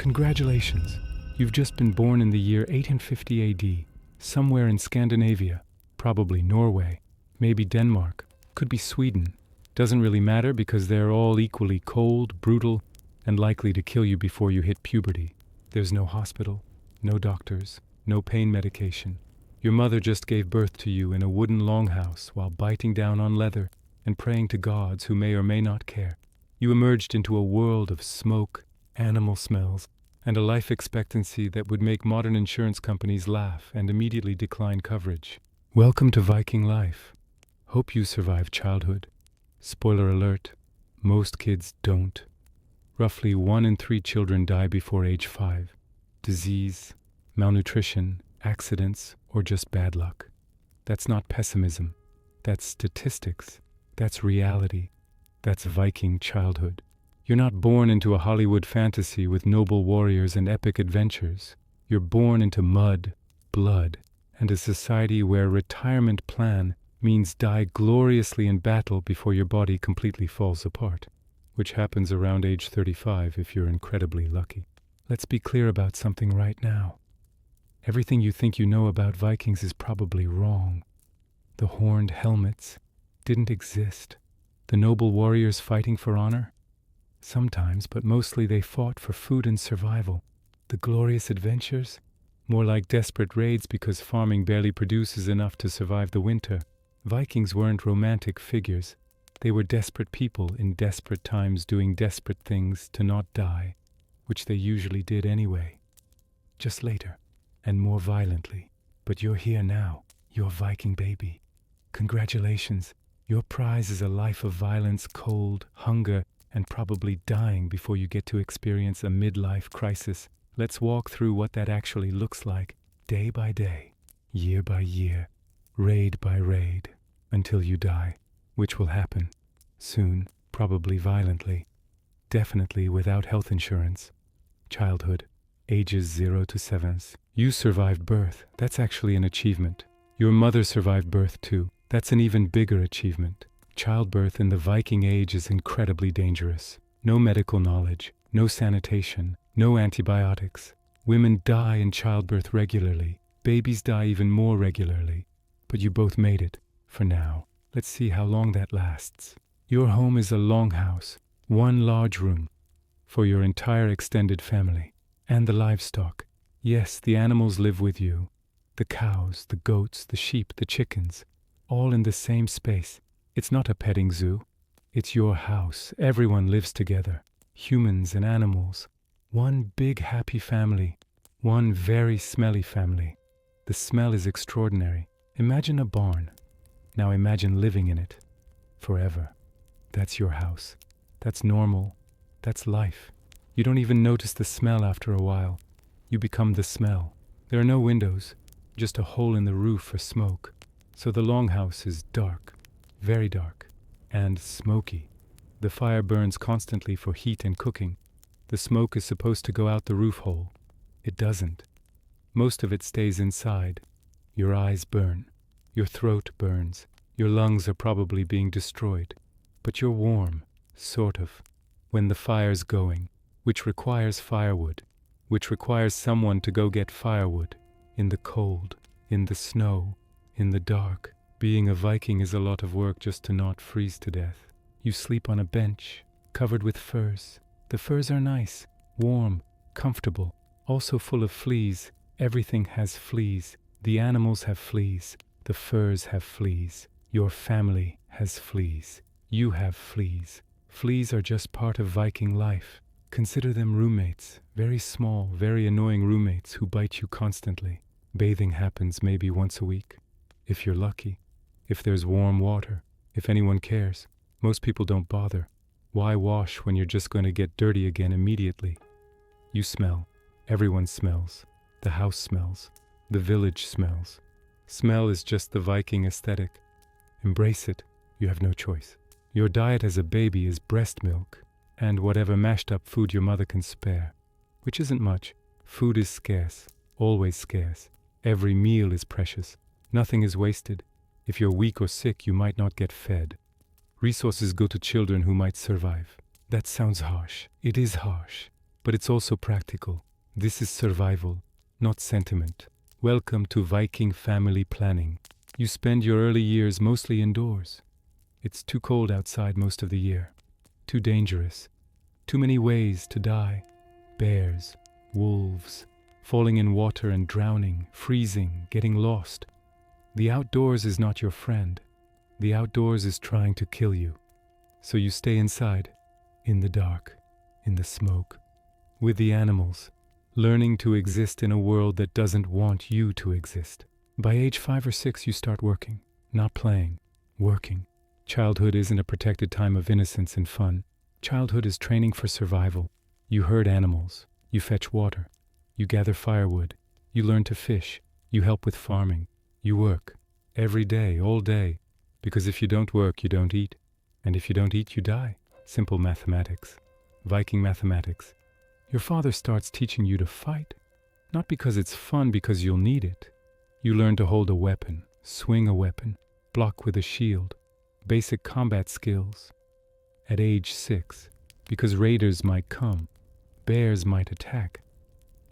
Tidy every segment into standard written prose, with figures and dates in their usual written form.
Congratulations! You've just been born in the year 850 AD, somewhere in Scandinavia, probably Norway, maybe Denmark, could be Sweden. Doesn't really matter because they're all equally cold, brutal, and likely to kill you before you hit puberty. There's no hospital, no doctors, no pain medication. Your mother just gave birth to you in a wooden longhouse while biting down on leather and praying to gods who may or may not care. You emerged into a world of smoke, animal smells, and a life expectancy that would make modern insurance companies laugh and immediately decline coverage. Welcome to Viking life. Hope you survived childhood. Spoiler alert, most kids don't. Roughly 1 in 3 children die before age 5. Disease, malnutrition, accidents, or just bad luck. That's not pessimism. That's statistics. That's reality. That's Viking childhood. You're not born into a Hollywood fantasy with noble warriors and epic adventures. You're born into mud, blood, and a society where retirement plan means die gloriously in battle before your body completely falls apart, which happens around age 35 if you're incredibly lucky. Let's be clear about something right now. Everything you think you know about Vikings is probably wrong. The horned helmets didn't exist. The noble warriors fighting for honor? Sometimes, but mostly they fought for food and survival. The glorious adventures? More like desperate raids because farming barely produces enough to survive the winter. Vikings weren't romantic figures. They were desperate people in desperate times doing desperate things to not die, which they usually did anyway. Just later, and more violently. But you're here now. You're Viking baby. Congratulations. Your prize is a life of violence, cold, hunger, and probably dying before you get to experience a midlife crisis. Let's walk through what that actually looks like, day by day, year by year, raid by raid, until you die, which will happen soon, probably violently, definitely without health insurance. Childhood, ages 0 to 7. You survived birth. That's actually an achievement. Your mother survived birth too. That's an even bigger achievement. Childbirth in the Viking age is incredibly dangerous. No medical knowledge, no sanitation, no antibiotics. Women die in childbirth regularly. Babies die even more regularly. But you both made it, for now. Let's see how long that lasts. Your home is a longhouse, one large room, for your entire extended family. And the livestock. Yes, the animals live with you. The cows, the goats, the sheep, the chickens, all in the same space. It's not a petting zoo. It's your house. Everyone lives together. Humans and animals. One big happy family. One very smelly family. The smell is extraordinary. Imagine a barn. Now imagine living in it. Forever. That's your house. That's normal. That's life. You don't even notice the smell after a while. You become the smell. There are no windows, just a hole in the roof for smoke. So the longhouse is dark. Very dark, and smoky. The fire burns constantly for heat and cooking. The smoke is supposed to go out the roof hole. It doesn't. Most of it stays inside. Your eyes burn. Your throat burns. Your lungs are probably being destroyed. But you're warm, sort of, when the fire's going, which requires firewood, which requires someone to go get firewood, in the cold, in the snow, in the dark. Being a Viking is a lot of work just to not freeze to death. You sleep on a bench, covered with furs. The furs are nice, warm, comfortable, also full of fleas. Everything has fleas. The animals have fleas. The furs have fleas. Your family has fleas. You have fleas. Fleas are just part of Viking life. Consider them roommates, very small, very annoying roommates who bite you constantly. Bathing happens maybe once a week, if you're lucky. If there's warm water, if anyone cares. Most people don't bother. Why wash when you're just going to get dirty again immediately? You smell. Everyone smells. The house smells. The village smells. Smell is just the Viking aesthetic. Embrace it. You have no choice. Your diet as a baby is breast milk and whatever mashed up food your mother can spare, which isn't much. Food is scarce, always scarce. Every meal is precious. Nothing is wasted. If you're weak or sick, you might not get fed. Resources go to children who might survive. That sounds harsh. It is harsh. but it's also practical. This is survival, not sentiment. Welcome to Viking family planning. You spend your early years mostly indoors. It's too cold outside most of the year. Too dangerous. Too many ways to die. Bears, wolves, falling in water and drowning, freezing, getting lost. The outdoors is not your friend. The outdoors is trying to kill you. So you stay inside, in the dark, in the smoke, with the animals, learning to exist in a world that doesn't want you to exist. By age 5 or 6, you start working, not playing, working. Childhood isn't a protected time of innocence and fun. Childhood is training for survival. You herd animals, you fetch water, you gather firewood, you learn to fish, you help with farming, you work, every day, all day, because if you don't work, you don't eat, and if you don't eat, you die. Simple mathematics. Viking mathematics. Your father starts teaching you to fight, not because it's fun, because you'll need it. You learn to hold a weapon, swing a weapon, block with a shield, basic combat skills. At age 6, because raiders might come, bears might attack,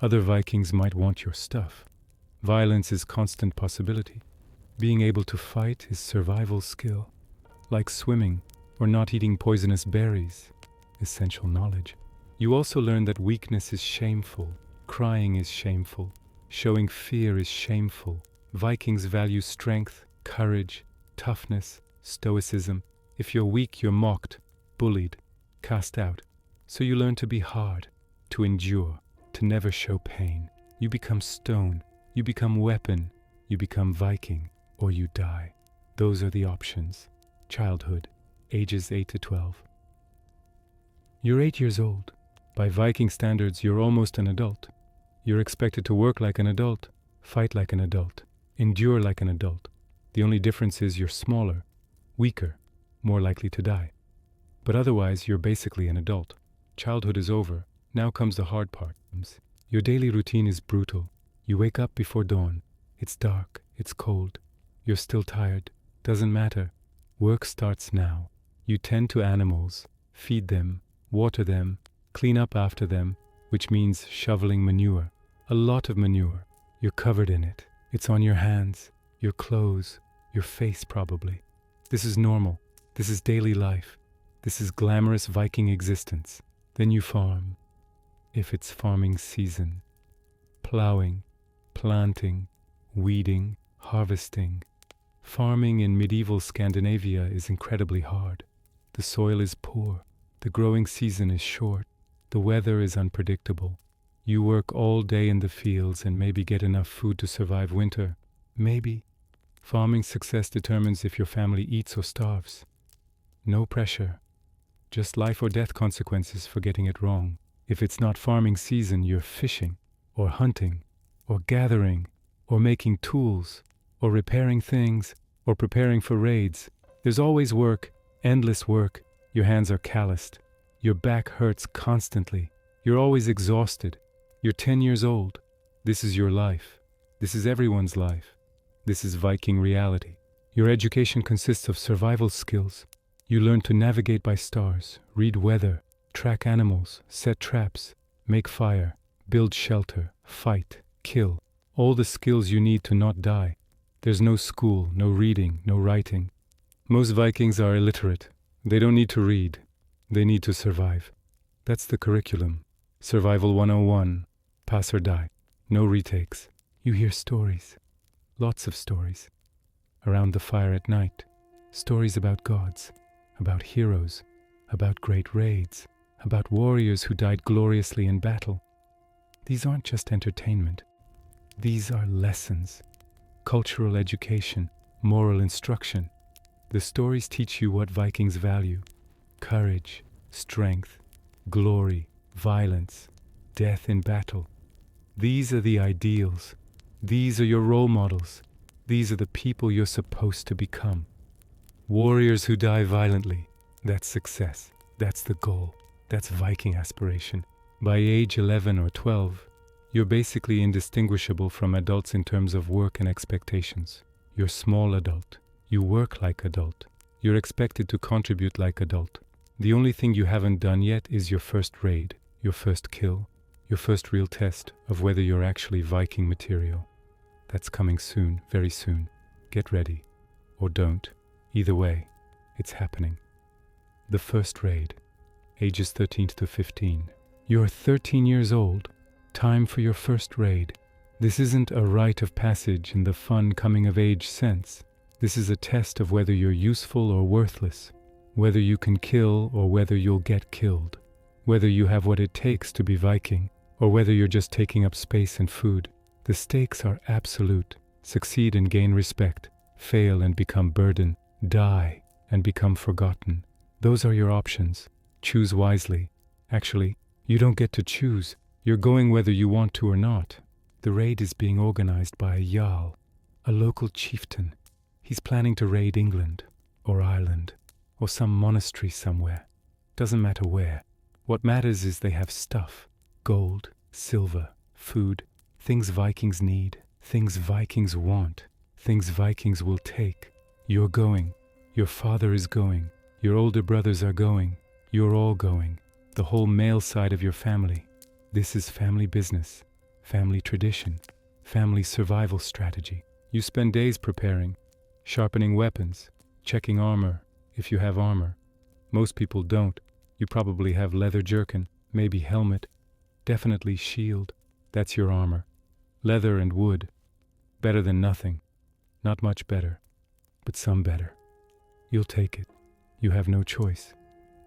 other Vikings might want your stuff. Violence is constant possibility. Being able to fight is survival skill, like swimming or not eating poisonous berries, essential knowledge. You also learn that weakness is shameful, crying is shameful, showing fear is shameful. Vikings value strength, courage, toughness, stoicism. If you're weak, you're mocked, bullied, cast out. So you learn to be hard, to endure, to never show pain. You become stone, you become weapon, you become Viking, or you die. Those are the options. Childhood, ages 8 to 12. You're 8 years old. By Viking standards, you're almost an adult. You're expected to work like an adult, fight like an adult, endure like an adult. The only difference is you're smaller, weaker, more likely to die. But otherwise, you're basically an adult. Childhood is over. Now comes the hard part. Your daily routine is brutal. You wake up before dawn. It's dark. It's cold. You're still tired. Doesn't matter. Work starts now. You tend to animals, feed them, water them, clean up after them, which means shoveling manure. A lot of manure. You're covered in it. It's on your hands, your clothes, your face probably. This is normal. This is daily life. This is glamorous Viking existence. Then you farm, if it's farming season. Plowing, planting, weeding, harvesting. Farming in medieval Scandinavia is incredibly hard. The soil is poor. The growing season is short. The weather is unpredictable. You work all day in the fields and maybe get enough food to survive winter. Maybe. Farming success determines if your family eats or starves. No pressure. Just life or death consequences for getting it wrong. If it's not farming season, you're fishing, or hunting, or gathering, or making tools, or repairing things, or preparing for raids. There's always work, endless work. Your hands are calloused. Your back hurts constantly. You're always exhausted. You're 10 years old. This is your life. This is everyone's life. This is Viking reality. Your education consists of survival skills. You learn to navigate by stars, read weather, track animals, set traps, make fire, build shelter, fight, kill. All the skills you need to not die. There's no school, no reading, no writing. Most Vikings are illiterate. They don't need to read. They need to survive. That's the curriculum. Survival 101. Pass or die. No retakes. You hear stories. Lots of stories. Around the fire at night. Stories about gods, about heroes, about great raids, about warriors who died gloriously in battle. These aren't just entertainment. These are lessons. Cultural education, moral instruction. The stories teach you what Vikings value. Courage, strength, glory, violence, death in battle. These are the ideals. These are your role models. These are the people you're supposed to become. Warriors who die violently. That's success. That's the goal. That's Viking aspiration. By age 11 or 12, you're basically indistinguishable from adults in terms of work and expectations. You're small adult. You work like adult. You're expected to contribute like adult. The only thing you haven't done yet is your first raid, your first kill, your first real test of whether you're actually Viking material. That's coming soon, very soon. Get ready. Or don't. Either way, it's happening. The first raid. Ages 13 to 15. You're 13 years old. Time for your first raid. This isn't a rite of passage in the fun coming-of-age sense. This is a test of whether you're useful or worthless, whether you can kill or whether you'll get killed, whether you have what it takes to be Viking, or whether you're just taking up space and food. The stakes are absolute. Succeed and gain respect, fail and become burden, die and become forgotten. Those are your options. Choose wisely. Actually, you don't get to choose. You're going whether you want to or not. The raid is being organized by a Jarl, a local chieftain. He's planning to raid England, or Ireland, or some monastery somewhere. Doesn't matter where. What matters is they have stuff. Gold, silver, food, things Vikings need, things Vikings want, things Vikings will take. You're going. Your father is going. Your older brothers are going. You're all going. The whole male side of your family. This is family business, family tradition, family survival strategy. You spend days preparing, sharpening weapons, checking armor, if you have armor. Most people don't. You probably have leather jerkin, maybe helmet, definitely shield. That's your armor. Leather and wood. Better than nothing. Not much better, but some better. You'll take it. You have no choice.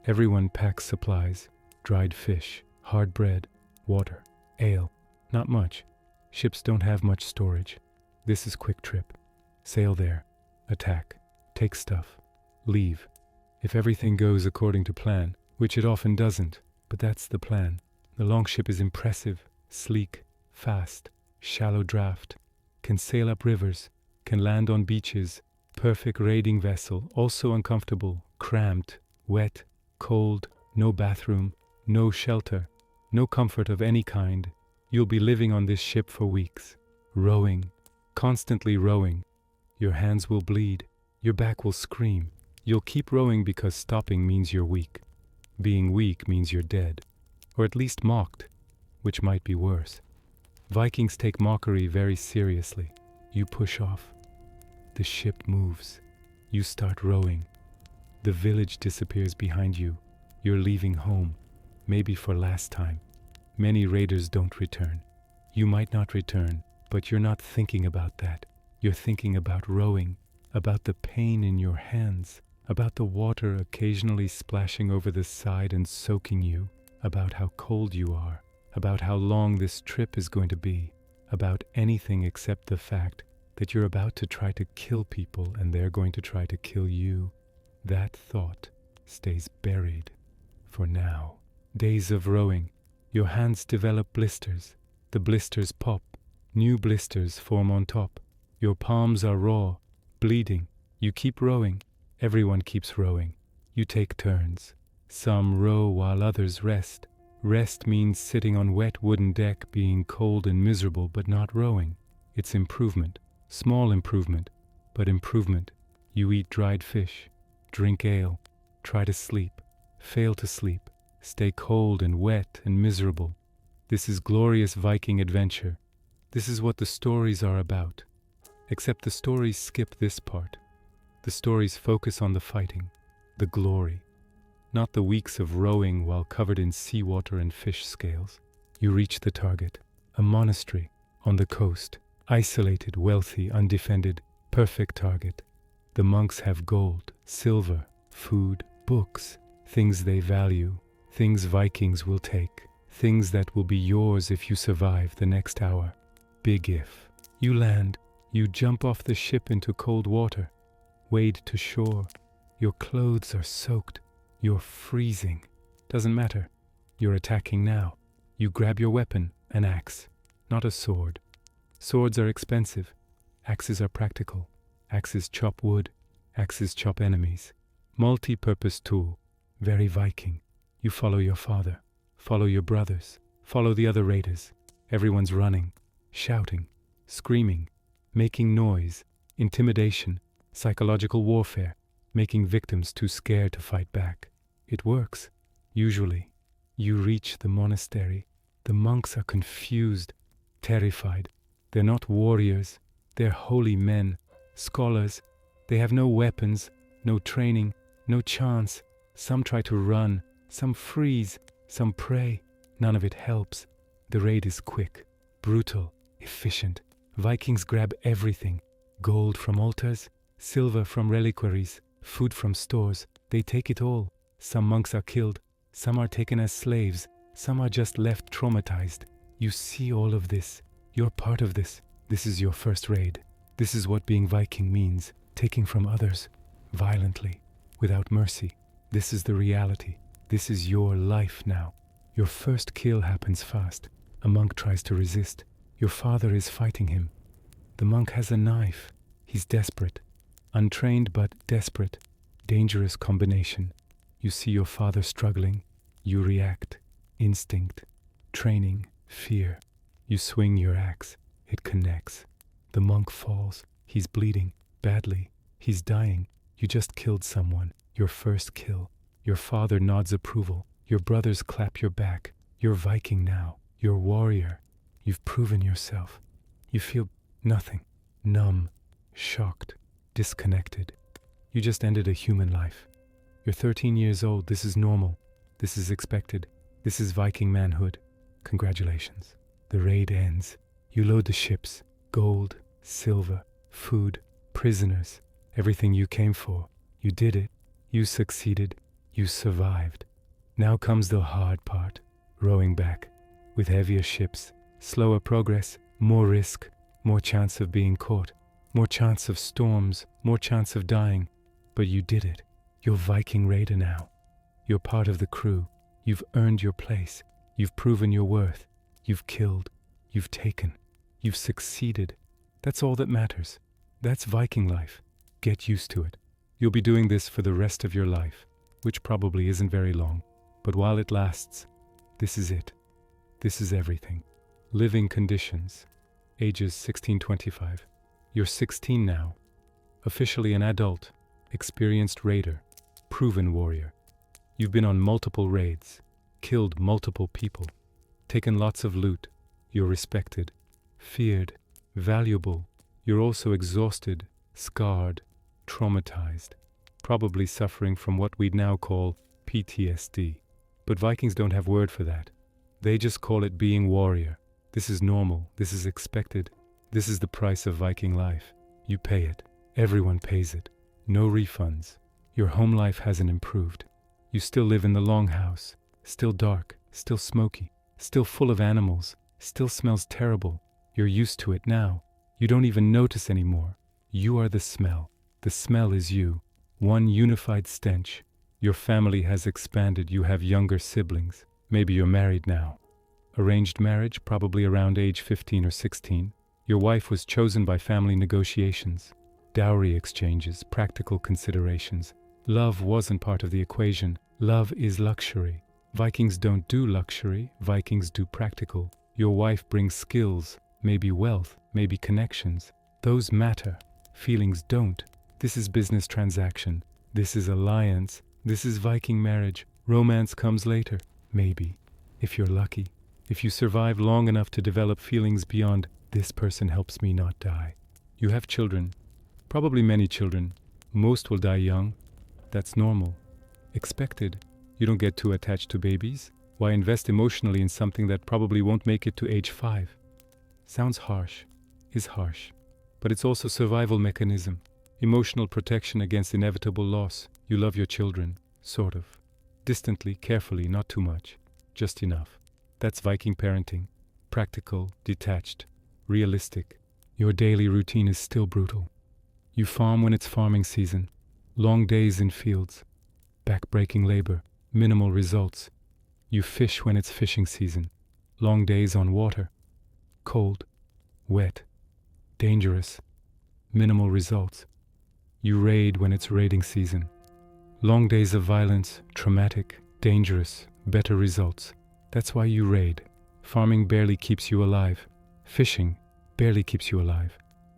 Everyone packs supplies, dried fish, hard bread, water, ale. Not much. Ships don't have much storage. This is quick trip. Sail there. Attack. Take stuff. Leave. If everything goes according to plan, which it often doesn't, but that's the plan. The longship is impressive, sleek, fast, shallow draft, can sail up rivers, can land on beaches, perfect raiding vessel, also uncomfortable, cramped, wet, cold, no bathroom, no shelter, no comfort of any kind. You'll be living on this ship for weeks, rowing, constantly rowing. Your hands will bleed, your back will scream. You'll keep rowing because stopping means you're weak. Being weak means you're dead, or at least mocked, which might be worse. Vikings take mockery very seriously. You push off. The ship moves. You start rowing. The village disappears behind you. You're leaving home, maybe for last time. Many raiders don't return. You might not return, but you're not thinking about that. You're thinking about rowing, about the pain in your hands, about the water occasionally splashing over the side and soaking you, about how cold you are, about how long this trip is going to be, about anything except the fact that you're about to try to kill people and they're going to try to kill you. That thought stays buried for now. Days of rowing. Your hands develop blisters. The blisters pop. New blisters form on top. Your palms are raw, bleeding. You keep rowing. Everyone keeps rowing. You take turns. Some row while others rest. Rest means sitting on wet wooden deck being cold and miserable but not rowing. It's improvement. Small improvement, but improvement. You eat dried fish. Drink ale. Try to sleep. Fail to sleep. Stay cold and wet and miserable. This is glorious Viking adventure. This is what the stories are about. Except the stories skip this part. The stories focus on the fighting, the glory, not the weeks of rowing while covered in seawater and fish scales. You reach the target, a monastery on the coast, isolated, wealthy, undefended, perfect target. The monks have gold, silver, food, books, things they value, things Vikings will take, things that will be yours if you survive the next hour. Big if. You land, you jump off the ship into cold water, wade to shore. Your clothes are soaked. You're freezing. Doesn't matter. You're attacking now. You grab your weapon, an axe, not a sword. Swords are expensive. Axes are practical. Axes chop wood. Axes chop enemies. Multi-purpose tool. Very Viking. You follow your father. Follow your brothers. Follow the other raiders. Everyone's running, shouting, screaming, making noise, intimidation, psychological warfare, making victims too scared to fight back. It works, usually. You reach the monastery. The monks are confused, terrified. They're not warriors. They're holy men, scholars. They have no weapons, no training, no chance. Some try to run, some freeze, some pray. None of it helps. The raid is quick, brutal, efficient. Vikings grab everything. Gold from altars, silver from reliquaries, food from stores. They take it all. Some monks are killed. Some are taken as slaves. Some are just left traumatized. You see all of this. You're part of this. This is your first raid. This is what being Viking means. Taking from others. Violently. Without mercy. This is the reality. This is your life now. Your first kill happens fast. A monk tries to resist. Your father is fighting him. The monk has a knife. He's desperate. Untrained but desperate. Dangerous combination. You see your father struggling. You react. Instinct. Training. Fear. You swing your axe. It connects. The monk falls. He's bleeding. Badly. He's dying. You just killed someone. Your first kill. Your father nods approval. Your brothers clap your back. You're Viking now. You're warrior. You've proven yourself. You feel nothing. Numb. Shocked. Disconnected. You just ended a human life. You're 13 years old. This is normal. This is expected. This is Viking manhood. Congratulations. The raid ends. You load the ships. Gold, silver, food, prisoners. Everything you came for. You did it. You succeeded. You survived. Now comes the hard part. Rowing back. With heavier ships. Slower progress. More risk. More chance of being caught. More chance of storms. More chance of dying. But you did it. You're Viking raider now. You're part of the crew. You've earned your place. You've proven your worth. You've killed. You've taken. You've succeeded. That's all that matters. That's Viking life. Get used to it. You'll be doing this for the rest of your life, which probably isn't very long. But while it lasts, this is it. This is everything. Living conditions. Ages 16-25. You're 16 now. Officially an adult. Experienced raider. Proven warrior. You've been on multiple raids. Killed multiple people. Taken lots of loot. You're respected. Feared. Valuable. You're also exhausted. Scarred. Traumatized. Probably suffering from what we'd now call PTSD. But Vikings don't have word for that. They just call it being warrior. This is normal. This is expected. This is the price of Viking life. You pay it. Everyone pays it. No refunds. Your home life hasn't improved. You still live in the longhouse. Still dark. Still smoky. Still full of animals. Still smells terrible. You're used to it now. You don't even notice anymore. You are the smell. The smell is you. One unified stench. Your family has expanded. You have younger siblings. Maybe you're married now. Arranged marriage, probably around age 15 or 16. Your wife was chosen by family negotiations. Dowry exchanges, practical considerations. Love wasn't part of the equation. Love is luxury. Vikings don't do luxury. Vikings do practical. Your wife brings skills, maybe wealth, maybe connections. Those matter. Feelings don't. This is business transaction. This is alliance. This is Viking marriage. Romance comes later. Maybe. If you're lucky. If you survive long enough to develop feelings beyond, this person helps me not die. You have children. Probably many children. Most will die young. That's normal. Expected. You don't get too attached to babies. Why invest emotionally in something that probably won't make it to age 5? Sounds harsh. Is harsh. But it's also survival mechanism. Emotional protection against inevitable loss. You love your children. Sort of. Distantly, carefully, not too much. Just enough. That's Viking parenting. Practical, detached, realistic. Your daily routine is still brutal. You farm when it's farming season. Long days in fields. Back-breaking labor. Minimal results. You fish when it's fishing season. Long days on water. Cold. Wet. Dangerous. Minimal results. You raid when it's raiding season. Long days of violence. Traumatic. Dangerous. Better results. That's why you raid. Farming barely keeps you alive. Fishing barely keeps you alive.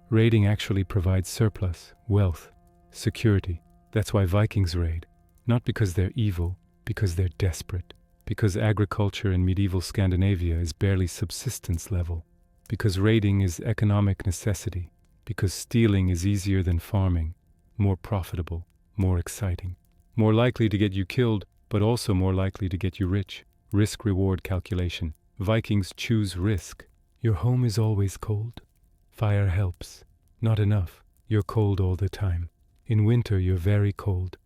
Raiding actually provides surplus, wealth, security. That's why Vikings raid. Not because they're evil, because they're desperate. because agriculture in medieval Scandinavia is barely subsistence level, because raiding is economic necessity, because stealing is easier than farming, more profitable, more exciting, more likely to get you killed, but also more likely to get you rich. Risk-reward calculation. Vikings choose risk. Your home is always cold. Fire helps. Not enough. You're cold all the time. In winter, you're very cold.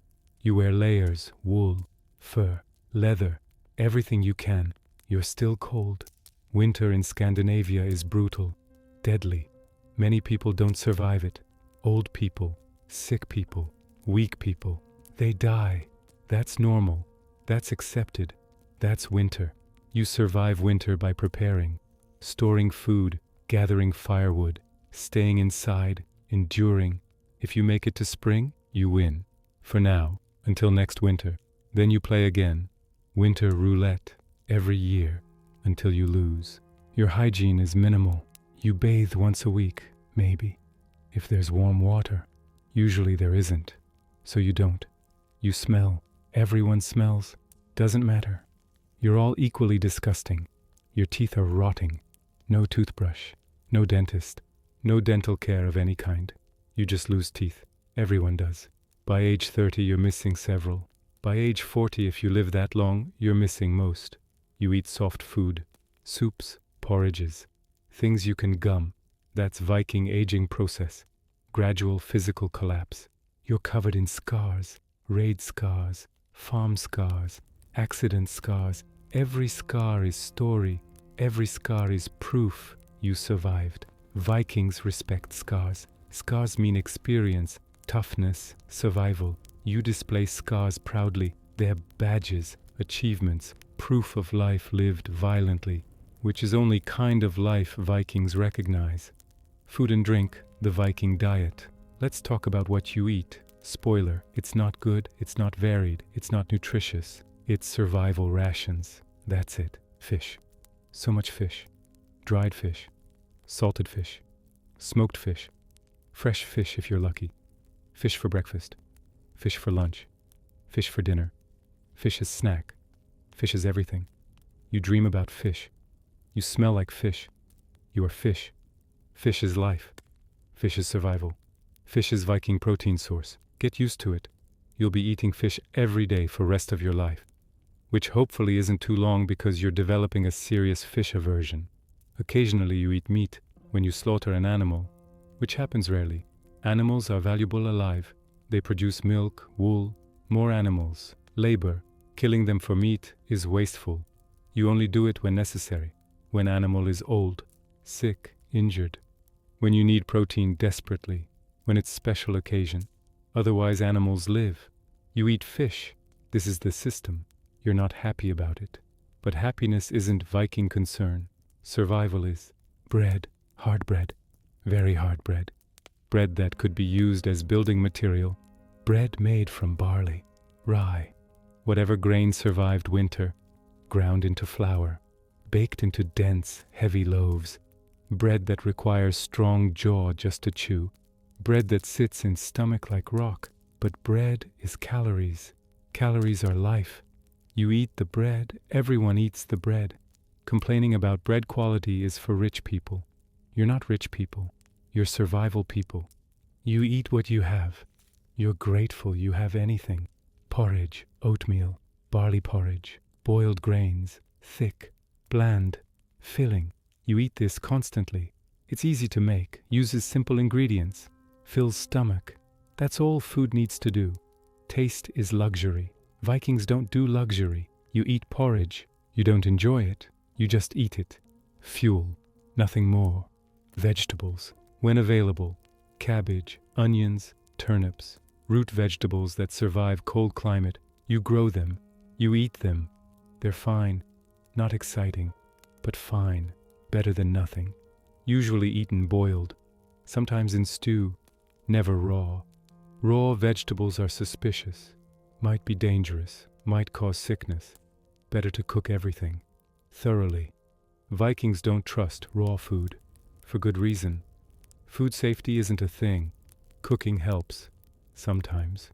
You wear layers, wool, fur, leather, everything you can. You're still cold. Winter in Scandinavia is brutal, deadly. Many people don't survive it. Old people, sick people, weak people. They die. That's normal. That's accepted. That's winter. You survive winter by preparing, storing food, gathering firewood, staying inside, enduring. If you make it to spring, you win. For now, until next winter. Then you play again. Winter roulette, every year, until you lose. Your hygiene is minimal. You bathe once a week, maybe. If there's warm water. Usually there isn't. So you don't. You smell. Everyone smells. Doesn't matter. You're all equally disgusting. Your teeth are rotting. No toothbrush. No dentist. No dental care of any kind. You just lose teeth. Everyone does. By age 30, you're missing several. By age 40, if you live that long, you're missing most. You eat soft food. Soups, porridges. Things you can gum. That's Viking aging process. Gradual physical collapse. You're covered in scars. Raid scars. Farm scars. Accident scars. Every scar is story. Every scar is proof you survived. Vikings respect scars. Scars mean experience, toughness, survival. You display scars proudly. They're badges, achievements, proof of life lived violently, which is only kind of life Vikings recognize. Food and drink, the Viking diet. Let's talk about what you eat. Spoiler, it's not good, it's not varied, it's not nutritious. It's survival rations. That's it. Fish. So much fish. Dried fish. Salted fish. Smoked fish. Fresh fish if you're lucky. Fish for breakfast. Fish for lunch. Fish for dinner. Fish as snack. Fish is everything. You dream about fish. You smell like fish. You are fish. Fish is life. Fish is survival. Fish is Viking protein source. Get used to it. You'll be eating fish every day for rest of your life. Which hopefully isn't too long because you're developing a serious fish aversion. Occasionally you eat meat when you slaughter an animal, which happens rarely. Animals are valuable alive. They produce milk, wool, more animals, labor. Killing them for meat is wasteful. You only do it when necessary, when animal is old, sick, injured, when you need protein desperately, when it's special occasion. Otherwise animals live. You eat fish. This is the system. You're not happy about it. But happiness isn't Viking concern. Survival is. Bread, hard bread, very hard bread. Bread that could be used as building material. Bread made from barley, rye, whatever grain survived winter, ground into flour, baked into dense, heavy loaves. Bread that requires strong jaw just to chew. Bread that sits in stomach like rock. But bread is calories. Calories are life. You eat the bread, everyone eats the bread. Complaining about bread quality is for rich people. You're not rich people. You're survival people. You eat what you have. You're grateful you have anything. Porridge, oatmeal, barley porridge, boiled grains, thick, bland, filling. You eat this constantly. It's easy to make, uses simple ingredients, fills stomach. That's all food needs to do. Taste is luxury. Vikings don't do luxury. You eat porridge. You don't enjoy it. You just eat it. Fuel. Nothing more. Vegetables. When available. Cabbage, onions, turnips. Root vegetables that survive cold climate. You grow them. You eat them. They're fine. Not exciting, but fine. Better than nothing. Usually eaten boiled. Sometimes in stew. Never raw. Raw vegetables are suspicious. Might be dangerous, might cause sickness. Better to cook everything. Thoroughly. Vikings don't trust raw food. For good reason. Food safety isn't a thing. Cooking helps. Sometimes.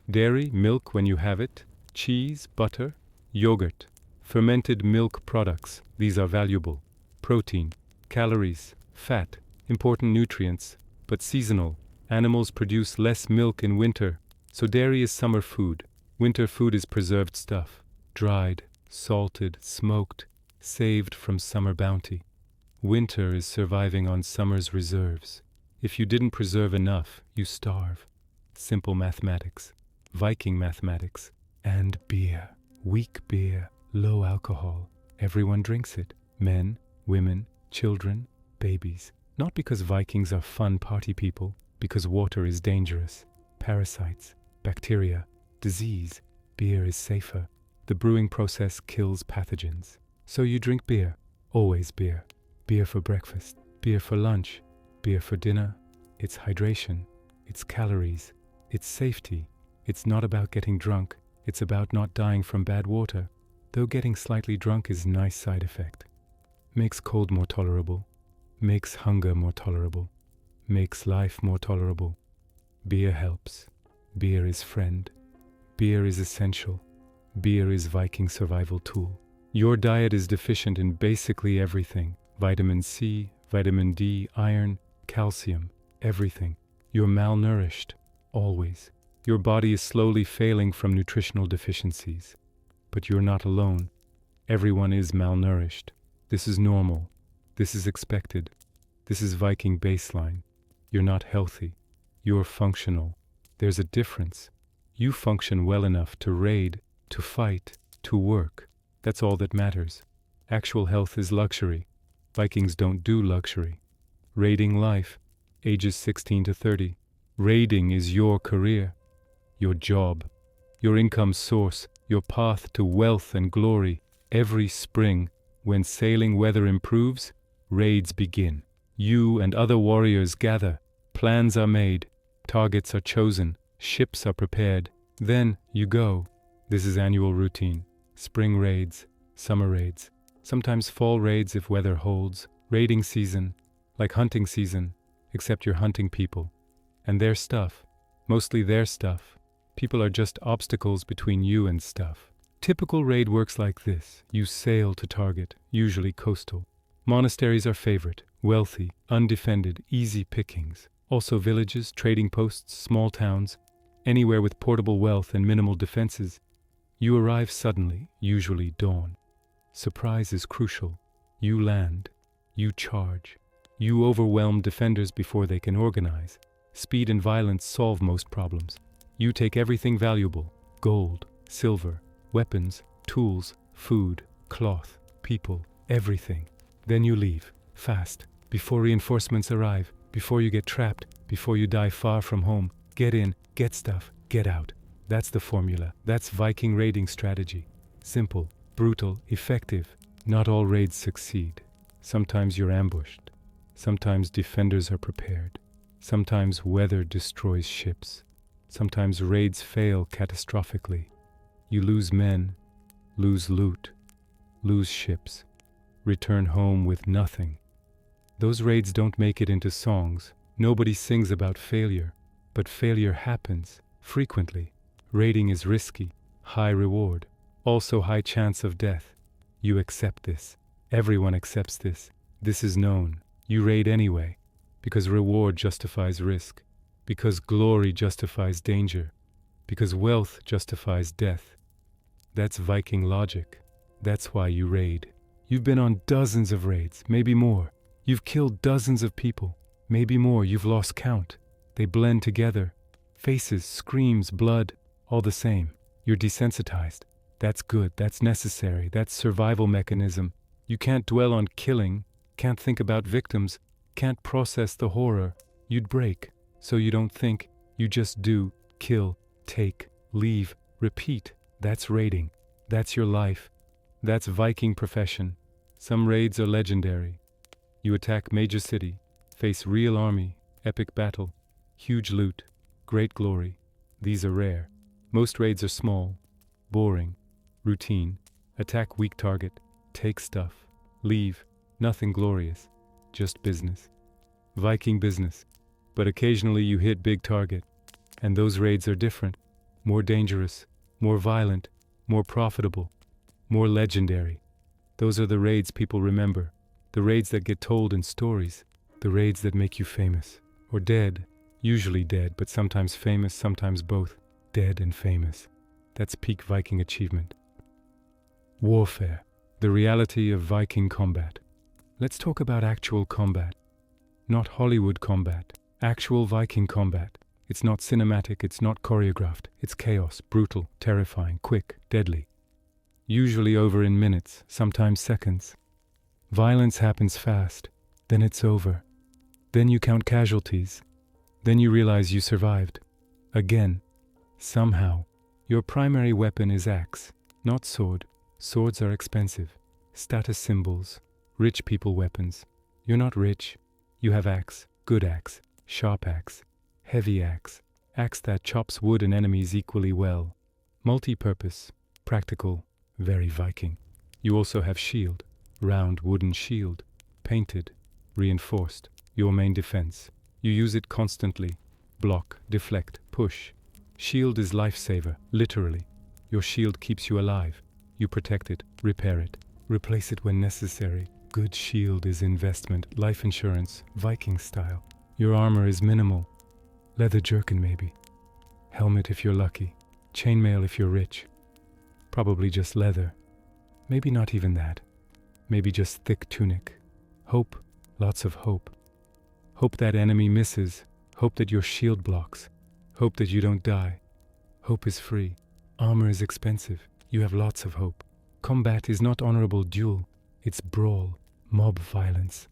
Dairy, milk when you have it. Cheese, butter, yogurt. Fermented milk products, these are valuable. Protein, calories, fat, important nutrients, but seasonal. Animals produce less milk in winter, so dairy is summer food. Winter food is preserved stuff, dried, salted, smoked, saved from summer bounty. Winter is surviving on summer's reserves. If you didn't preserve enough, you starve. Simple mathematics, Viking mathematics, and beer. Weak beer, low alcohol. Everyone drinks it. Men, women, children, babies. Not because Vikings are fun party people, because water is dangerous. Parasites, bacteria, disease. Beer is safer. The brewing process kills pathogens. So you drink beer. Always beer. Beer for breakfast. Beer for lunch. Beer for dinner. It's hydration. It's calories. It's safety. It's not about getting drunk. It's about not dying from bad water. Though getting slightly drunk is a nice side effect. Makes cold more tolerable. Makes hunger more tolerable. Makes life more tolerable. Beer helps. Beer is friend. Beer is essential. Beer is Viking survival tool. Your diet is deficient in basically everything. Vitamin C, vitamin D, iron, calcium, everything. You're malnourished, always. Your body is slowly failing from nutritional deficiencies. But you're not alone. Everyone is malnourished. This is normal. This is expected. This is Viking baseline. You're not healthy. You're functional. There's a difference. You function well enough to raid, to fight, to work. That's all that matters. Actual health is luxury. Vikings don't do luxury. Raiding life, ages 16 to 30. Raiding is your career, your job, your income source, your path to wealth and glory. Every spring, when sailing weather improves, raids begin. You and other warriors gather. Plans are made. Targets are chosen. Ships are prepared. Then you go. This is annual routine. Spring raids, summer raids, sometimes fall raids if weather holds. Raiding season, like hunting season, except you're hunting people. And their stuff, mostly their stuff. People are just obstacles between you and stuff. Typical raid works like this. You sail to target, usually coastal. Monasteries are favorite, wealthy, undefended, easy pickings. Also villages, trading posts, small towns, anywhere with portable wealth and minimal defenses. You arrive suddenly, usually dawn. Surprise is crucial. You land. You charge. You overwhelm defenders before they can organize. Speed and violence solve most problems. You take everything valuable: gold, silver, weapons, tools, food, cloth, people, everything. Then you leave, fast, before reinforcements arrive, before you get trapped, before you die far from home. Get in, get stuff, get out. That's the formula. That's Viking raiding strategy. Simple, brutal, effective. Not all raids succeed. Sometimes you're ambushed. Sometimes defenders are prepared. Sometimes weather destroys ships. Sometimes raids fail catastrophically. You lose men, lose loot, lose ships, return home with nothing. Those raids don't make it into songs. Nobody sings about failure. But failure happens, frequently. Raiding is risky, high reward, also high chance of death. You accept this. Everyone accepts this. This is known. You raid anyway, because reward justifies risk, because glory justifies danger, because wealth justifies death. That's Viking logic. That's why you raid. You've been on dozens of raids, maybe more. You've killed dozens of people, maybe more. You've lost count. They blend together. Faces, screams, blood, all the same. You're desensitized. That's good. That's necessary. That's survival mechanism. You can't dwell on killing, can't think about victims, can't process the horror. You'd break. So you don't think, you just do, kill, take, leave, repeat. That's raiding. That's your life. That's Viking profession. Some raids are legendary. You attack major city, face real army, epic battle, huge loot, great glory. These are rare. Most raids are small, boring, routine. Attack weak target, take stuff, leave. Nothing glorious, just business. Viking business. But occasionally you hit big target. And those raids are different, more dangerous, more violent, more profitable, more legendary. Those are the raids people remember, the raids that get told in stories, the raids that make you famous. Or dead, usually dead, but sometimes famous, sometimes both, dead and famous. That's peak Viking achievement. Warfare, the reality of Viking combat. Let's talk about actual combat. Not Hollywood combat, actual Viking combat. It's not cinematic, it's not choreographed. It's chaos, brutal, terrifying, quick, deadly. Usually over in minutes, sometimes seconds. Violence happens fast, then it's over. Then you count casualties. Then you realize you survived. Again. Somehow. Your primary weapon is axe, not sword. Swords are expensive. Status symbols. Rich people weapons. You're not rich. You have axe, good axe, sharp axe, heavy axe, axe that chops wood and enemies equally well. Multi-purpose, practical, very Viking. You also have shield, round wooden shield, painted, reinforced, your main defense. You use it constantly. Block, deflect, push. Shield is lifesaver, literally. Your shield keeps you alive. You protect it, repair it, replace it when necessary. Good shield is investment, life insurance, Viking style. Your armor is minimal. Leather jerkin maybe. Helmet if you're lucky. Chainmail if you're rich. Probably just leather. Maybe not even that. Maybe just thick tunic. Hope, lots of hope. Hope that enemy misses. Hope that your shield blocks. Hope that you don't die. Hope is free. Armor is expensive. You have lots of hope. Combat is not honorable duel. It's brawl, mob violence.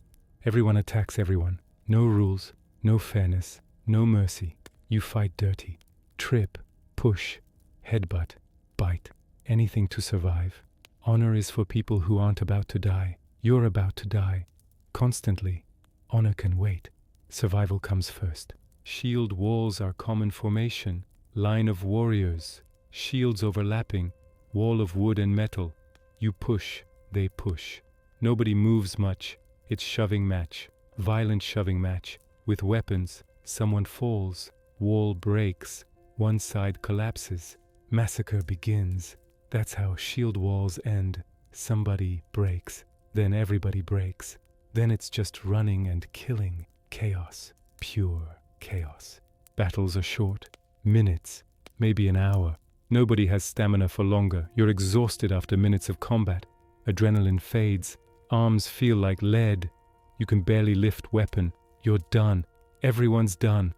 Everyone attacks everyone. No rules, no fairness, no mercy. You fight dirty. Trip, push, headbutt, bite. Anything to survive. Honor is for people who aren't about to die. You're about to die. Constantly. Honor can wait. Survival comes first. Shield walls are common formation. Line of warriors. Shields overlapping. Wall of wood and metal. You push, they push. Nobody moves much. It's shoving match. Violent shoving match. With weapons, someone falls. Wall breaks. One side collapses. Massacre begins. That's how shield walls end. Somebody breaks. Then everybody breaks. Then it's just running and killing. Chaos. Pure chaos. Battles are short. Minutes. Maybe an hour. Nobody has stamina for longer. You're exhausted after minutes of combat. Adrenaline fades. Arms feel like lead. You can barely lift weapon. You're done. Everyone's done.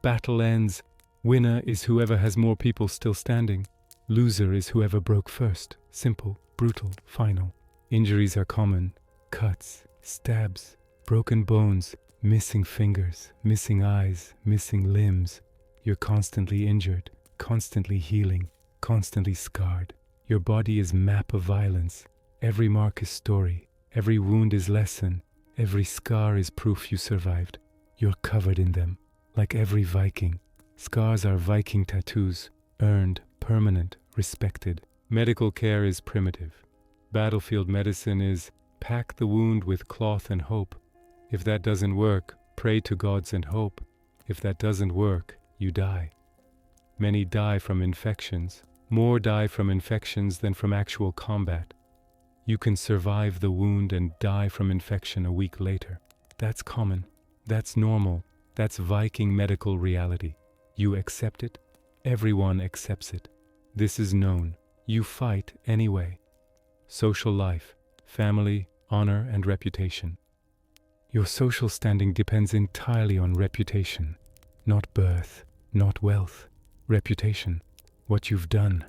Battle ends. Winner is whoever has more people still standing. Loser is whoever broke first. Simple, brutal, final. Injuries are common. Cuts, stabs, broken bones, missing fingers, missing eyes, missing limbs. You're constantly injured, constantly healing, constantly scarred. Your body is map of violence. Every mark is story. Every wound is lesson. Every scar is proof you survived. You're covered in them. Like every Viking. Scars are Viking tattoos. Earned, permanent, respected. Medical care is primitive. Battlefield medicine is pack the wound with cloth and hope. If that doesn't work, pray to gods and hope. If that doesn't work, you die. Many die from infections. More die from infections than from actual combat. You can survive the wound and die from infection a week later. That's common. That's normal. That's Viking medical reality. You accept it. Everyone accepts it. This is known. You fight anyway. Social life, family, honor, and reputation. Your social standing depends entirely on reputation. Not birth, not wealth. Reputation. What you've done.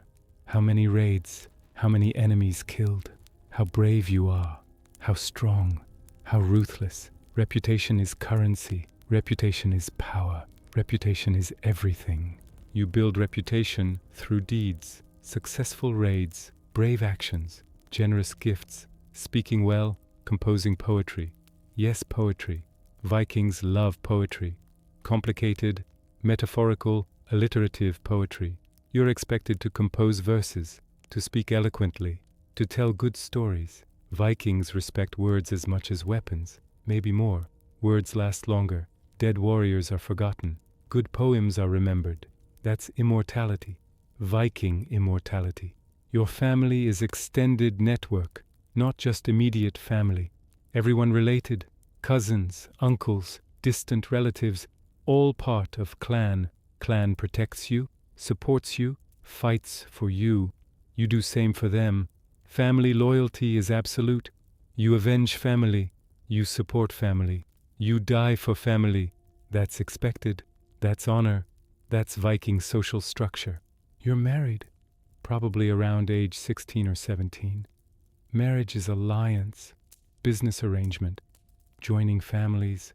How many raids. How many enemies killed. How brave you are. How strong. How ruthless. Reputation is currency. Reputation is power. Reputation is everything. You build reputation through deeds, successful raids, brave actions, generous gifts, speaking well, composing poetry. Yes, poetry. Vikings love poetry. Complicated, metaphorical, alliterative poetry. You're expected to compose verses, to speak eloquently, to tell good stories. Vikings respect words as much as weapons, maybe more. Words last longer. Dead warriors are forgotten. Good poems are remembered. That's immortality. Viking immortality. Your family is extended network, not just immediate family. Everyone related, cousins, uncles, distant relatives, all part of clan. Clan protects you, supports you, fights for you. You do same for them. Family loyalty is absolute. You avenge family. You support family. You die for family. That's expected. That's honor. That's Viking social structure. You're married, probably around age 16 or 17. Marriage is alliance, business arrangement, joining families,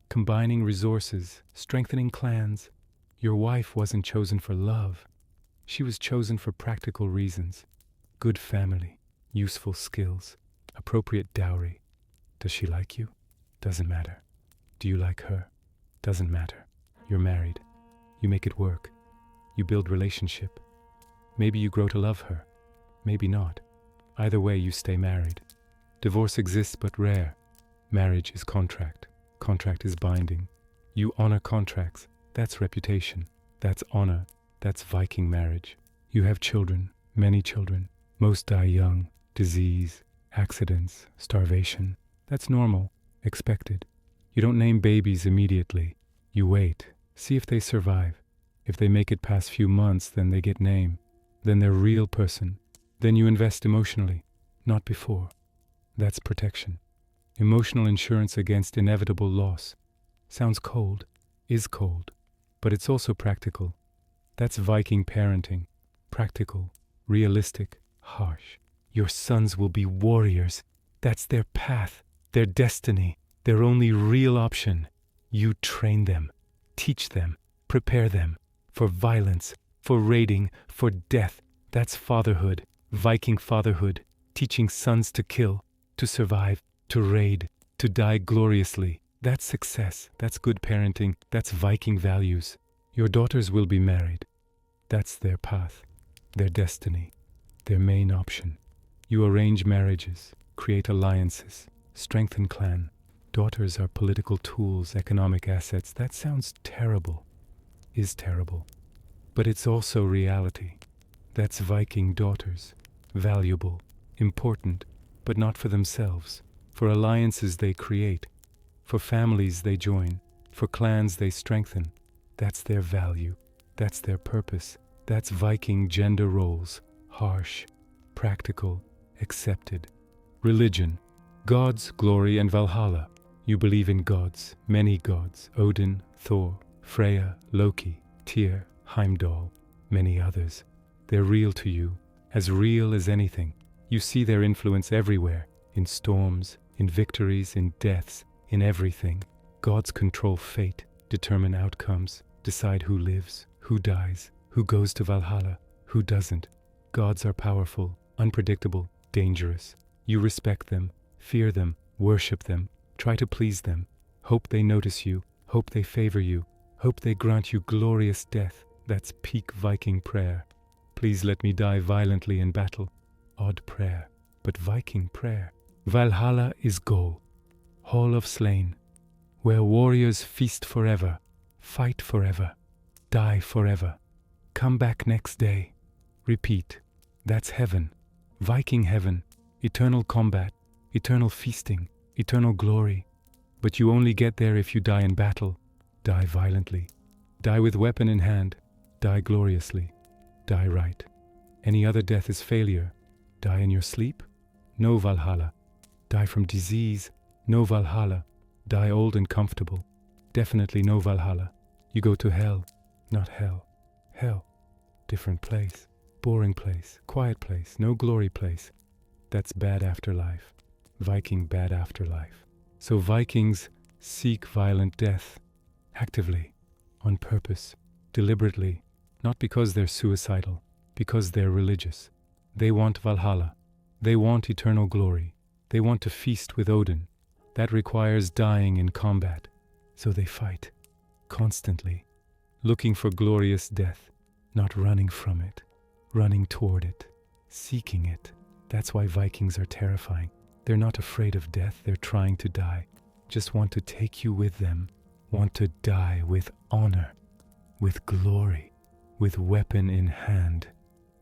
combining resources, strengthening clans. Your wife wasn't chosen for love. She was chosen for practical reasons. Good family, useful skills, appropriate dowry. Does she like you? Doesn't matter. Do you like her? Doesn't matter. You're married. You make it work. You build relationship. Maybe you grow to love her. Maybe not. Either way, you stay married. Divorce exists but rare. Marriage is contract. Contract is binding. You honor contracts. That's reputation. That's honor. That's Viking marriage. You have children, many children. Most die young. Disease, accidents, starvation. That's normal, expected. You don't name babies immediately. You wait, see if they survive. If they make it past few months, then they get name. Then they're real person. Then you invest emotionally, not before. That's protection. Emotional insurance against inevitable loss. Sounds cold, is cold, but it's also practical. That's Viking parenting. Practical, realistic, harsh. Your sons will be warriors. That's their path, their destiny, their only real option. You train them, teach them, prepare them for violence, for raiding, for death. That's fatherhood, Viking fatherhood, teaching sons to kill, to survive, to raid, to die gloriously. That's success, that's good parenting, that's Viking values. Your daughters will be married. That's their path, their destiny, their main option. You arrange marriages, create alliances, strengthen clan. Daughters are political tools, economic assets. That sounds terrible, is terrible. But it's also reality. That's Viking daughters, valuable, important, but not for themselves. For alliances they create, for families they join, for clans they strengthen. That's their value, that's their purpose. That's Viking gender roles, harsh, practical, accepted. Religion, gods, glory, and Valhalla. You believe in gods, many gods, Odin, Thor, Freya, Loki, Tyr, Heimdall, many others. They're real to you, as real as anything. You see their influence everywhere, in storms, in victories, in deaths, in everything. Gods control fate, determine outcomes, decide who lives, who dies, who goes to Valhalla, who doesn't. Gods are powerful, unpredictable, dangerous. You respect them, fear them, worship them, try to please them, hope they notice you, hope they favor you, hope they grant you glorious death. That's peak Viking prayer. Please let me die violently in battle. Odd prayer, but Viking prayer. Valhalla is goal, hall of slain, where warriors feast forever, fight forever, die forever, come back next day. Repeat. That's heaven, Viking heaven, eternal combat, eternal feasting, eternal glory. But you only get there if you die in battle, die violently, die with weapon in hand, die gloriously, die right. Any other death is failure. Die in your sleep? No Valhalla. Die from disease? No Valhalla. Die old and comfortable? Definitely no Valhalla. You go to hell, not hell. Hell, different place, boring place, quiet place, no glory place. That's bad afterlife. Viking bad afterlife. So Vikings seek violent death, actively, on purpose, deliberately, not because they're suicidal, because they're religious. They want Valhalla. They want eternal glory. They want to feast with Odin. That requires dying in combat. So they fight, constantly, looking for glorious death, not running from it, running toward it, seeking it. That's why Vikings are terrifying. They're not afraid of death, they're trying to die. Just want to take you with them, want to die with honor, with glory, with weapon in hand.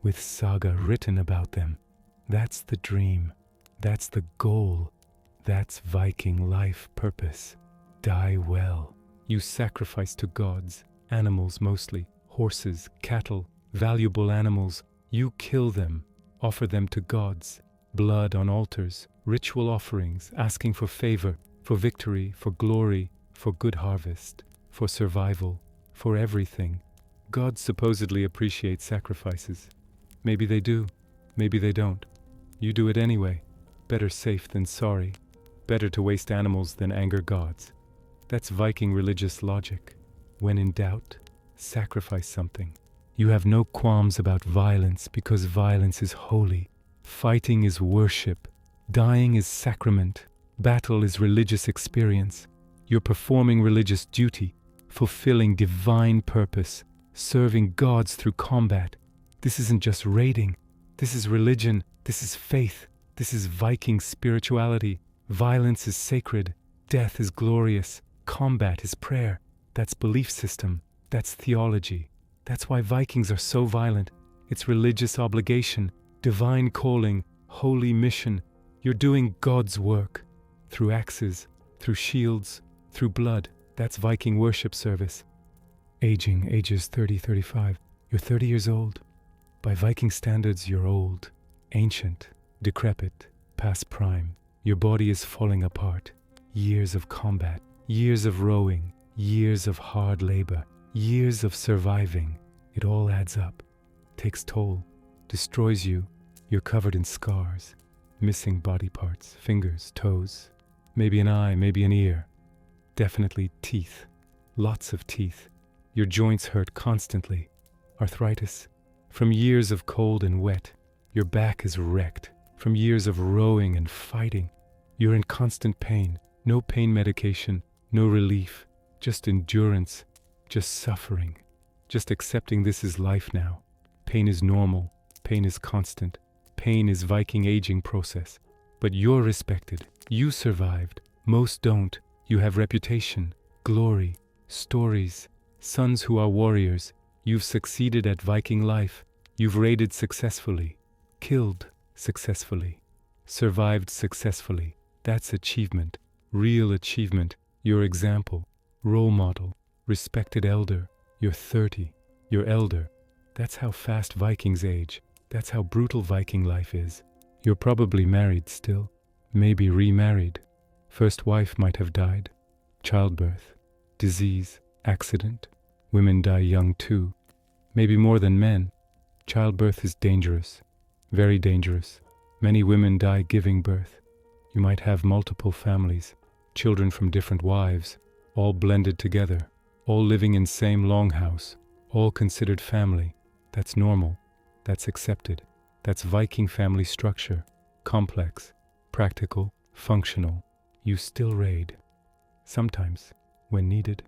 with saga written about them. That's the dream. That's the goal. That's Viking life purpose. Die well. You sacrifice to gods, animals mostly, horses, cattle, valuable animals. You kill them, offer them to gods, blood on altars, ritual offerings, asking for favor, for victory, for glory, for good harvest, for survival, for everything. Gods supposedly appreciate sacrifices. Maybe they do, maybe they don't. You do it anyway. Better safe than sorry. Better to waste animals than anger gods. That's Viking religious logic. When in doubt, sacrifice something. You have no qualms about violence because violence is holy. Fighting is worship. Dying is sacrament. Battle is religious experience. You're performing religious duty, fulfilling divine purpose, serving gods through combat. This isn't just raiding. This is religion. This is faith. This is Viking spirituality. Violence is sacred. Death is glorious. Combat is prayer. That's belief system. That's theology. That's why Vikings are so violent. It's religious obligation, divine calling, holy mission. You're doing God's work. Through axes, through shields, through blood. That's Viking worship service. Aging, ages 30, 35. You're 30 years old. By Viking standards, you're old, ancient, decrepit, past prime. Your body is falling apart. Years of combat, years of rowing, years of hard labor, years of surviving. It all adds up, takes toll, destroys you. You're covered in scars, missing body parts, fingers, toes, maybe an eye, maybe an ear. Definitely teeth, lots of teeth. Your joints hurt constantly. Arthritis, from years of cold and wet. Your back is wrecked, from years of rowing and fighting. You're in constant pain, no pain medication, no relief, just endurance, just suffering, just accepting this is life now. Pain is normal, pain is constant, pain is Viking aging process. But you're respected, you survived, most don't. You have reputation, glory, stories, sons who are warriors. You've succeeded at Viking life. You've raided successfully, killed successfully, survived successfully. That's achievement, real achievement. Your example, role model, respected elder. You're 30, you're elder. That's how fast Vikings age. That's how brutal Viking life is. You're probably married still, maybe remarried. First wife might have died. Childbirth, disease, accident. Women die young too, maybe more than men. Childbirth is dangerous, very dangerous. Many women die giving birth. You might have multiple families, children from different wives, all blended together, all living in same longhouse, all considered family. That's normal, that's accepted. That's Viking family structure, complex, practical, functional. You still raid. Sometimes, when needed,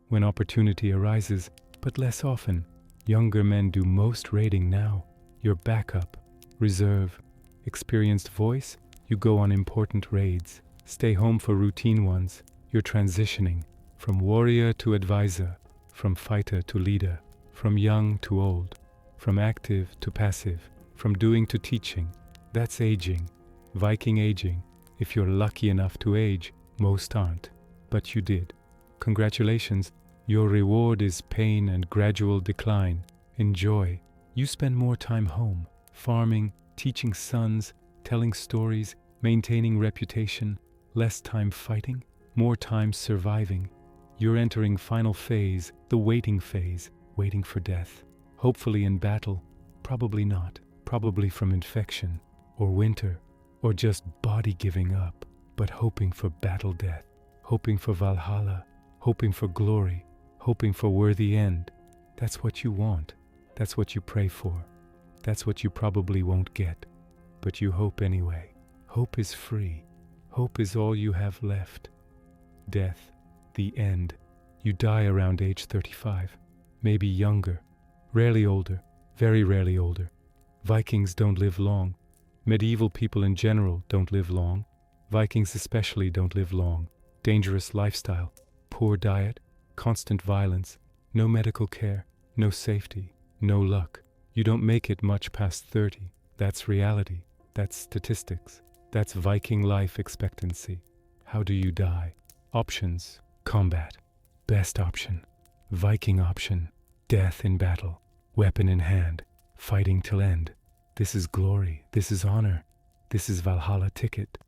when opportunity arises, but less often. Younger men do most raiding now. Your backup, reserve, experienced voice, you go on important raids. Stay home for routine ones. You're transitioning from warrior to advisor, from fighter to leader, from young to old, from active to passive, from doing to teaching. That's aging, Viking aging. If you're lucky enough to age, most aren't, but you did. Congratulations, your reward is pain and gradual decline. Enjoy. You spend more time home, farming, teaching sons, telling stories, maintaining reputation, less time fighting, more time surviving. You're entering final phase, the waiting phase, waiting for death. Hopefully in battle, probably not, probably from infection, or winter, or just body giving up, but hoping for battle death, hoping for Valhalla, hoping for glory, hoping for worthy end. That's what you want. That's what you pray for. That's what you probably won't get, but you hope anyway. Hope is free. Hope is all you have left. Death, the end. You die around age 35, maybe younger, rarely older, very rarely older. Vikings don't live long. Medieval people in general don't live long. Vikings especially don't live long. Dangerous lifestyle, poor diet, constant violence, no medical care, no safety, no luck. You don't make it much past 30. That's reality. That's statistics. That's Viking life expectancy. How do you die? Options: combat. Best option. Viking option. Death in battle. Weapon in hand. Fighting till end. This is glory. This is honor. This is Valhalla ticket.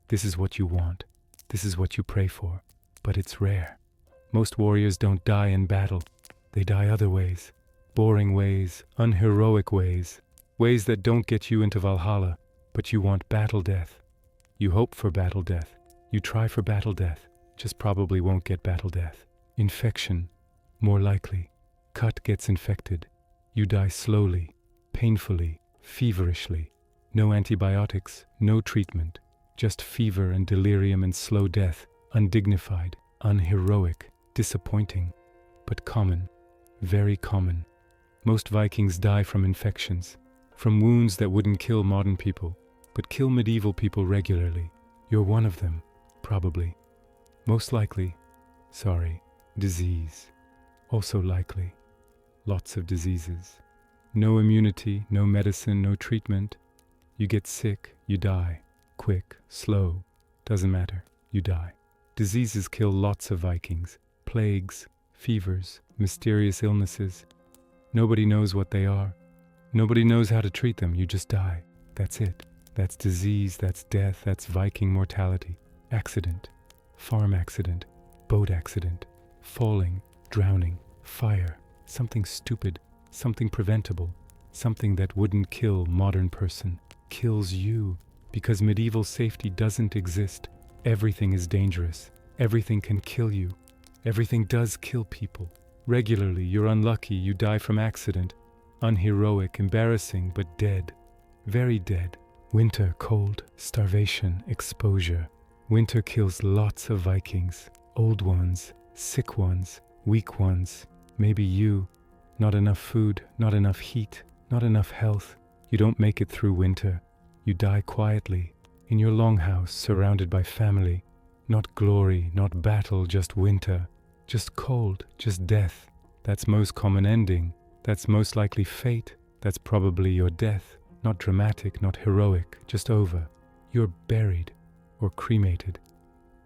This is what you want. This is what you pray for. But it's rare. Most warriors don't die in battle. They die other ways. Boring ways, unheroic ways. Ways that don't get you into Valhalla, but you want battle death. You hope for battle death. You try for battle death. Just probably won't get battle death. Infection, more likely. Cut gets infected. You die slowly, painfully, feverishly. No antibiotics, no treatment. Just fever and delirium and slow death. Undignified, unheroic, disappointing. But common, very common. Most Vikings die from infections, from wounds that wouldn't kill modern people, but kill medieval people regularly. You're one of them, probably. Most likely, disease. Also likely, lots of diseases. No immunity, no medicine, no treatment. You get sick, you die. Quick, slow, doesn't matter, you die. Diseases kill lots of Vikings. Plagues, fevers, mysterious illnesses. Nobody knows what they are. Nobody knows how to treat them, you just die. That's it. That's disease, that's death, that's Viking mortality. Accident, farm accident, boat accident, falling, drowning, fire, something stupid, something preventable, something that wouldn't kill modern person, kills you, because medieval safety doesn't exist. Everything is dangerous. Everything can kill you. Everything does kill people. Regularly, you're unlucky, you die from accident. Unheroic, embarrassing, but dead. Very dead. Winter, cold, starvation, exposure. Winter kills lots of Vikings. Old ones, sick ones, weak ones. Maybe you. Not enough food, not enough heat, not enough health. You don't make it through winter. You die quietly, in your longhouse, surrounded by family. Not glory, not battle, just winter. Just cold, just death. That's most common ending. That's most likely fate. That's probably your death. Not dramatic, not heroic, just over. You're buried or cremated.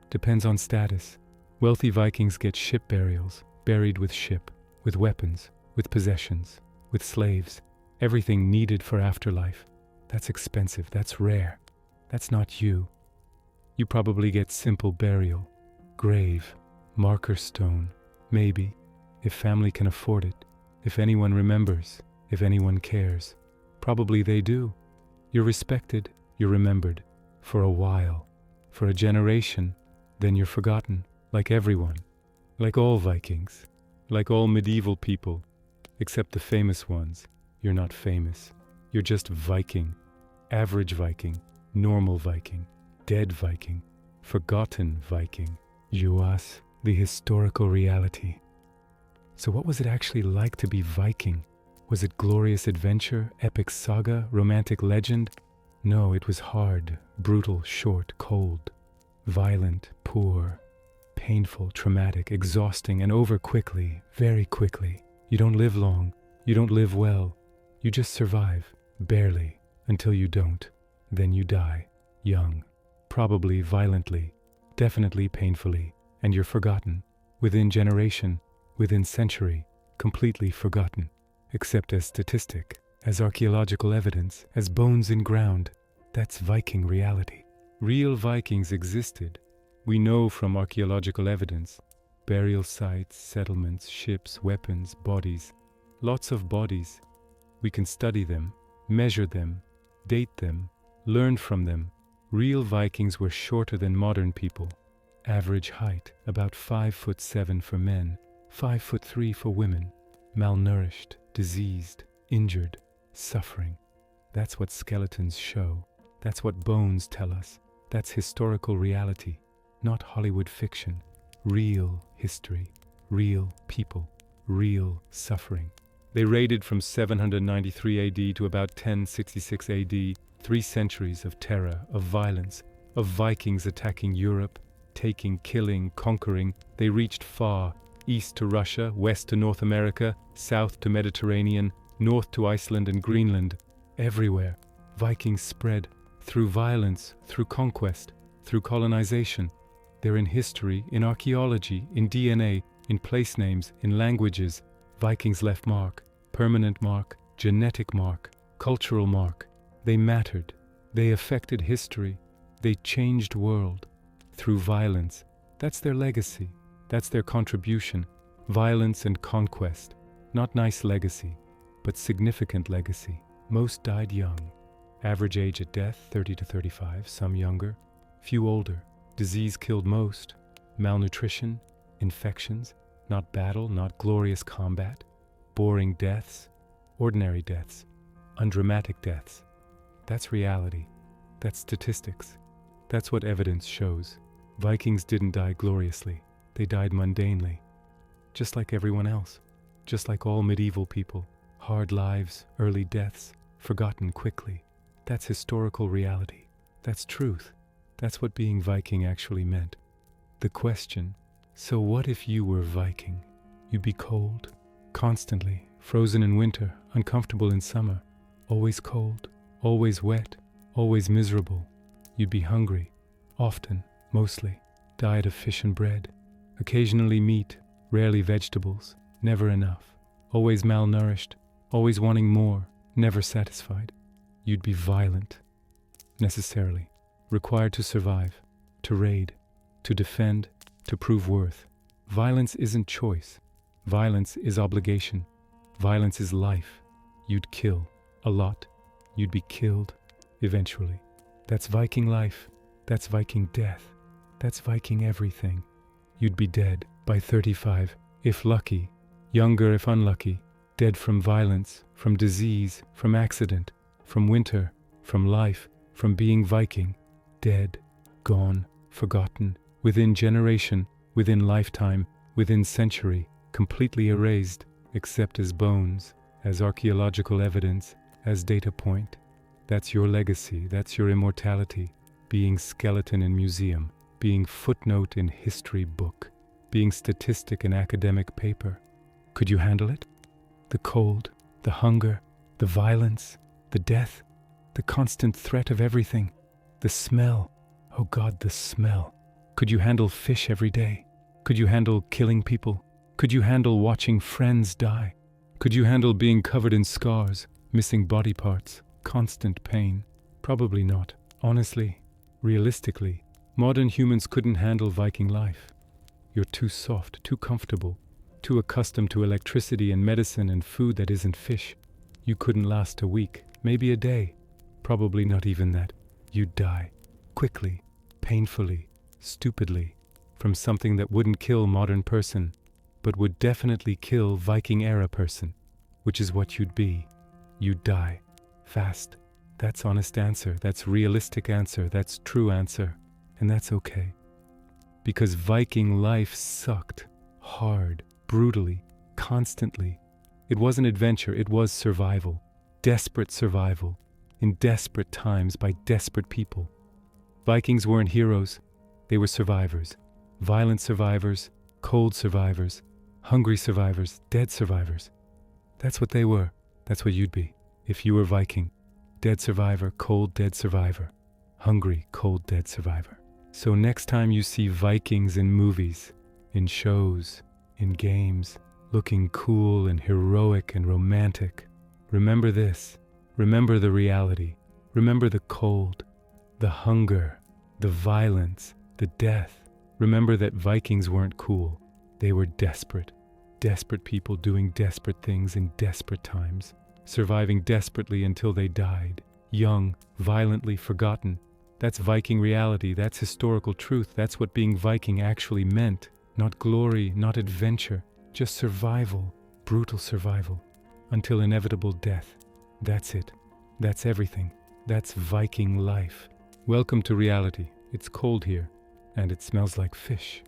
Depends on status. Wealthy Vikings get ship burials, buried with ship, with weapons, with possessions, with slaves, everything needed for afterlife. That's expensive, that's rare. That's not you. You probably get simple burial, grave, marker stone, maybe, if family can afford it, if anyone remembers, if anyone cares. Probably they do. You're respected, you're remembered, for a while, for a generation, then you're forgotten, like everyone, like all Vikings, like all medieval people, except the famous ones. You're not famous. You're just Viking, average Viking, normal Viking, dead Viking, forgotten Viking. Juas, the historical reality. So what was it actually like to be Viking? Was it glorious adventure, epic saga, romantic legend? No, it was hard, brutal, short, cold, violent, poor, painful, traumatic, exhausting, and over quickly, very quickly. You don't live long. You don't live well. You just survive, barely, until you don't. Then you die, young, probably violently, definitely painfully, and you're forgotten, within generation, within century, completely forgotten, except as statistic, as archaeological evidence, as bones in ground. That's Viking reality. Real Vikings existed. We know from archaeological evidence, burial sites, settlements, ships, weapons, bodies, lots of bodies. We can study them, measure them, date them, learn from them. Real Vikings were shorter than modern people. Average height, about 5'7" for men, 5'3" for women. Malnourished, diseased, injured, suffering. That's what skeletons show. That's what bones tell us. That's historical reality, not Hollywood fiction. Real history, real people, real suffering. They raided from 793 AD to about 1066 AD, 3 centuries of terror, of violence, of Vikings attacking Europe, taking, killing, conquering. They reached far, east to Russia, west to North America, south to Mediterranean, north to Iceland and Greenland, everywhere. Vikings spread through violence, through conquest, through colonization. They're in history, in archaeology, in DNA, in place names, in languages. Vikings left mark, permanent mark, genetic mark, cultural mark. They mattered. They affected history. They changed world through violence. That's their legacy. That's their contribution. Violence and conquest. Not nice legacy, but significant legacy. Most died young. Average age at death, 30 to 35, some younger, few older. Disease killed most. Malnutrition, infections, not battle, not glorious combat. Boring deaths, ordinary deaths, undramatic deaths. That's reality. That's statistics. That's what evidence shows. Vikings didn't die gloriously. They died mundanely. Just like everyone else. Just like all medieval people. Hard lives, early deaths, forgotten quickly. That's historical reality. That's truth. That's what being Viking actually meant. The question, so what if you were Viking? You'd be cold, constantly, frozen in winter, uncomfortable in summer, always cold, always wet, always miserable. You'd be hungry, often, mostly, diet of fish and bread, occasionally meat, rarely vegetables, never enough, always malnourished, always wanting more, never satisfied. You'd be violent, necessarily, required to survive, to raid, to defend, to prove worth. Violence isn't choice. Violence is obligation. Violence is life. You'd kill, a lot. You'd be killed, eventually. That's Viking life. That's Viking death. That's Viking everything. You'd be dead by 35, if lucky, younger if unlucky, dead from violence, from disease, from accident, from winter, from life, from being Viking, dead, gone, forgotten, within generation, within lifetime, within century, completely erased, except as bones, as archaeological evidence, as data point. That's your legacy, that's your immortality, being skeleton in museum, being footnote in history book, being statistic in academic paper. Could you handle it? The cold, the hunger, the violence, the death, the constant threat of everything, the smell. Oh God, the smell. Could you handle fish every day? Could you handle killing people? Could you handle watching friends die? Could you handle being covered in scars, missing body parts, constant pain? Probably not. Honestly, realistically, modern humans couldn't handle Viking life. You're too soft, too comfortable, too accustomed to electricity and medicine and food that isn't fish. You couldn't last a week, maybe a day. Probably not even that. You'd die. Quickly, painfully, stupidly, from something that wouldn't kill modern person, but would definitely kill Viking-era person, which is what you'd be. You'd die. Fast. That's honest answer. That's realistic answer. That's true answer. And that's okay. Because Viking life sucked. Hard. Brutally. Constantly. It wasn't adventure. It was survival. Desperate survival. In desperate times by desperate people. Vikings weren't heroes. They were survivors. Violent survivors. Cold survivors. Hungry survivors. Dead survivors. That's what they were. That's what you'd be. If you were Viking. Dead survivor, cold dead survivor. Hungry, cold dead survivor. So next time you see Vikings in movies, in shows, in games, looking cool and heroic and romantic, remember this. Remember the reality. Remember the cold, the hunger, the violence, the death. Remember that Vikings weren't cool. They were desperate. Desperate people doing desperate things in desperate times. Surviving desperately until they died, young, violently forgotten. That's Viking reality, that's historical truth, that's what being Viking actually meant. Not glory, not adventure, just survival, brutal survival, until inevitable death. That's it. That's everything. That's Viking life. Welcome to reality. It's cold here, and it smells like fish.